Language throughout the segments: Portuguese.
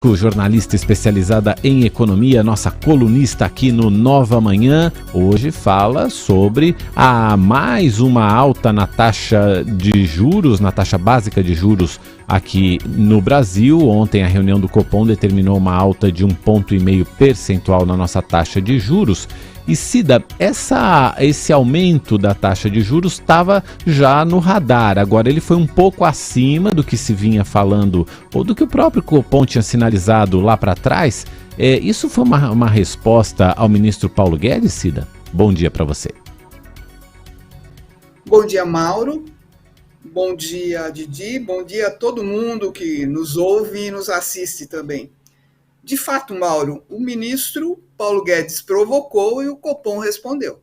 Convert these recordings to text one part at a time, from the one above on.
Jornalista especializada em economia, nossa colunista aqui no Nova Manhã, hoje fala sobre mais uma alta na taxa de juros, na taxa básica de juros aqui no Brasil. Ontem a reunião do Copom determinou uma alta de 1,5 ponto percentual na nossa taxa de juros. E Cida, esse aumento da taxa de juros estava já no radar, agora ele foi um pouco acima do que se vinha falando, ou do que o próprio Copom tinha sinalizado lá para trás. Isso foi uma resposta ao ministro Paulo Guedes, Cida? Bom dia para você. Bom dia, Mauro. Bom dia, Didi. Bom dia a todo mundo que nos ouve e nos assiste também. De fato, Mauro, o ministro Paulo Guedes provocou e o Copom respondeu.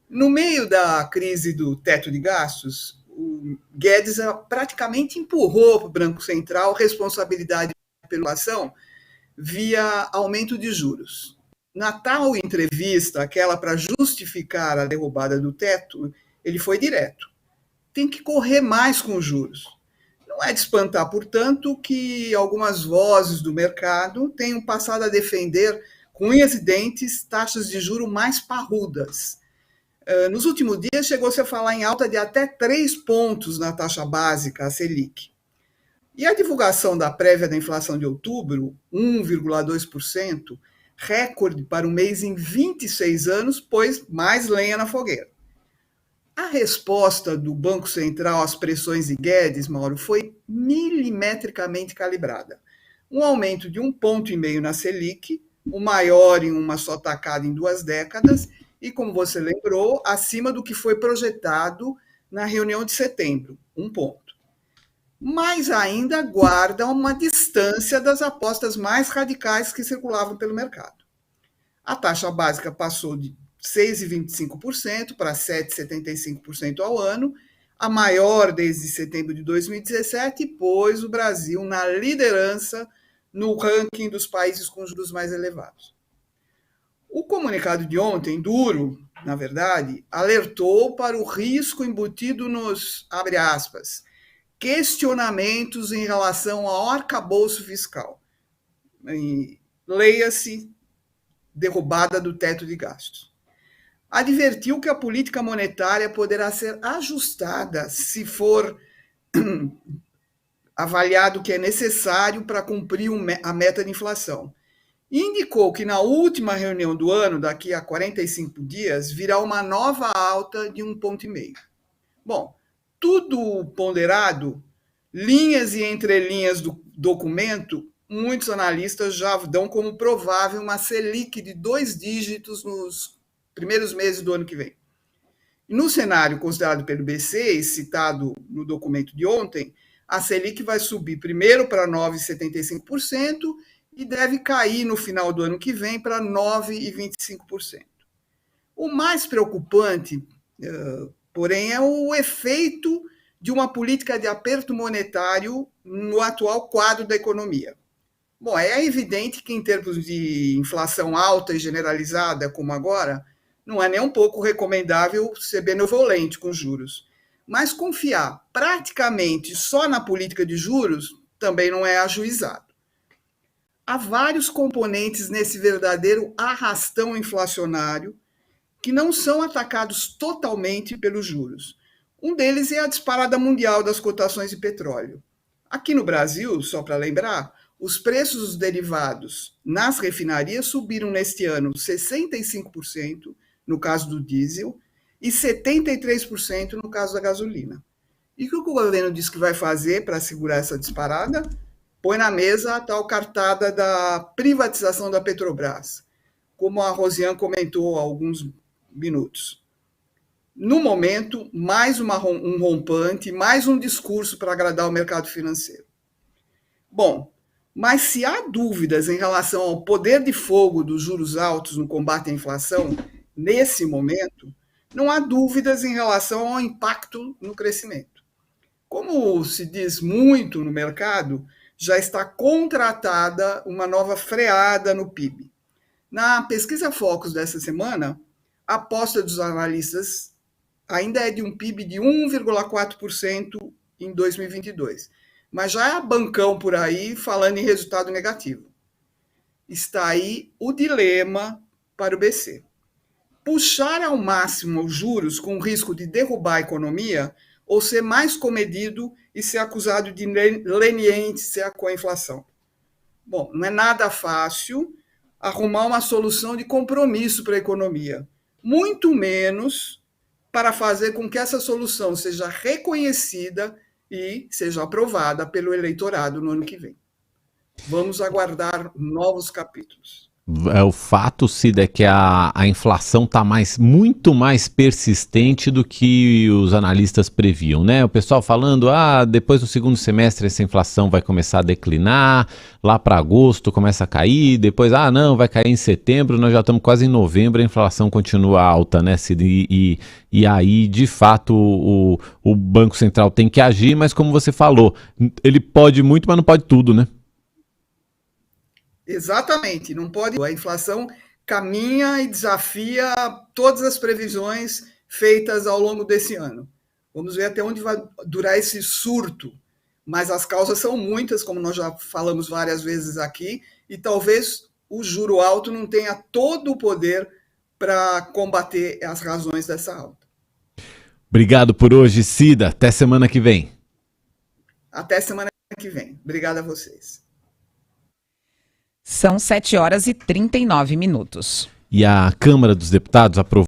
No meio da crise do teto de gastos, o Guedes praticamente empurrou para o Banco Central responsabilidade pela inflação via aumento de juros. Na tal entrevista, aquela para justificar a derrubada do teto, ele foi direto. Tem que correr mais com os juros. Não é de espantar, portanto, que algumas vozes do mercado tenham passado a defender com unhas e dentes taxas de juros mais parrudas. Nos últimos dias, chegou-se a falar em alta de até 3 pontos na taxa básica, a Selic. E a divulgação da prévia da inflação de outubro, 1,2%, recorde para um mês em 26 anos, pôs mais lenha na fogueira. A resposta do Banco Central às pressões de Guedes, Mauro, foi milimetricamente calibrada. Um aumento de 1,5 ponto na Selic, o maior em uma só tacada em 2 décadas, e, como você lembrou, acima do que foi projetado na reunião de setembro, 1 ponto. Mas ainda guarda uma distância das apostas mais radicais que circulavam pelo mercado. A taxa básica passou de 6,25% para 7,75% ao ano, a maior desde setembro de 2017, e pôs o Brasil na liderança no ranking dos países com juros mais elevados. O comunicado de ontem, duro, na verdade, alertou para o risco embutido nos, abre aspas, questionamentos em relação ao arcabouço fiscal. Leia-se, derrubada do teto de gastos. Advertiu que a política monetária poderá ser ajustada se for avaliado que é necessário para cumprir a meta de inflação. E indicou que na última reunião do ano, daqui a 45 dias, virá uma nova alta de 1,5 ponto. Bom, tudo ponderado, linhas e entrelinhas do documento, muitos analistas já dão como provável uma Selic de 2 dígitos nos primeiros meses do ano que vem. No cenário considerado pelo BC e citado no documento de ontem, a Selic vai subir primeiro para 9,75% e deve cair no final do ano que vem para 9,25%. O mais preocupante, porém, é o efeito de uma política de aperto monetário no atual quadro da economia. Bom, é evidente que em termos de inflação alta e generalizada, como agora, não é nem um pouco recomendável ser benevolente com juros. Mas confiar praticamente só na política de juros também não é ajuizado. Há vários componentes nesse verdadeiro arrastão inflacionário que não são atacados totalmente pelos juros. Um deles é a disparada mundial das cotações de petróleo. Aqui no Brasil, só para lembrar, os preços dos derivados nas refinarias subiram neste ano 65%, no caso do diesel, e 73% no caso da gasolina. E o que o governo diz que vai fazer para segurar essa disparada? Põe na mesa a tal cartada da privatização da Petrobras, como a Rosiane comentou há alguns minutos. No momento, mais um rompante, mais um discurso para agradar o mercado financeiro. Bom, mas se há dúvidas em relação ao poder de fogo dos juros altos no combate à inflação, nesse momento, não há dúvidas em relação ao impacto no crescimento. Como se diz muito no mercado, já está contratada uma nova freada no PIB. Na pesquisa Focus dessa semana, a aposta dos analistas ainda é de um PIB de 1,4% em 2022, mas já há bancão por aí falando em resultado negativo. Está aí o dilema para o BC. Puxar ao máximo os juros com o risco de derrubar a economia ou ser mais comedido e ser acusado de leniência com a inflação? Bom, não é nada fácil arrumar uma solução de compromisso para a economia, muito menos para fazer com que essa solução seja reconhecida e seja aprovada pelo eleitorado no ano que vem. Vamos aguardar novos capítulos. O fato, Cida, é que a inflação está muito mais persistente do que os analistas previam, né? O pessoal falando, depois do segundo semestre essa inflação vai começar a declinar, lá para agosto começa a cair, depois, não, vai cair em setembro, nós já estamos quase em novembro, a inflação continua alta, né, Cida? E aí, de fato, o Banco Central tem que agir, mas como você falou, ele pode muito, mas não pode tudo, né? Exatamente, não pode. A inflação caminha e desafia todas as previsões feitas ao longo desse ano. Vamos ver até onde vai durar esse surto, mas as causas são muitas, como nós já falamos várias vezes aqui, e talvez o juro alto não tenha todo o poder para combater as razões dessa alta. Obrigado por hoje, Cida. Até semana que vem. Até semana que vem. Obrigado a vocês. São 7h39. E a Câmara dos Deputados aprovou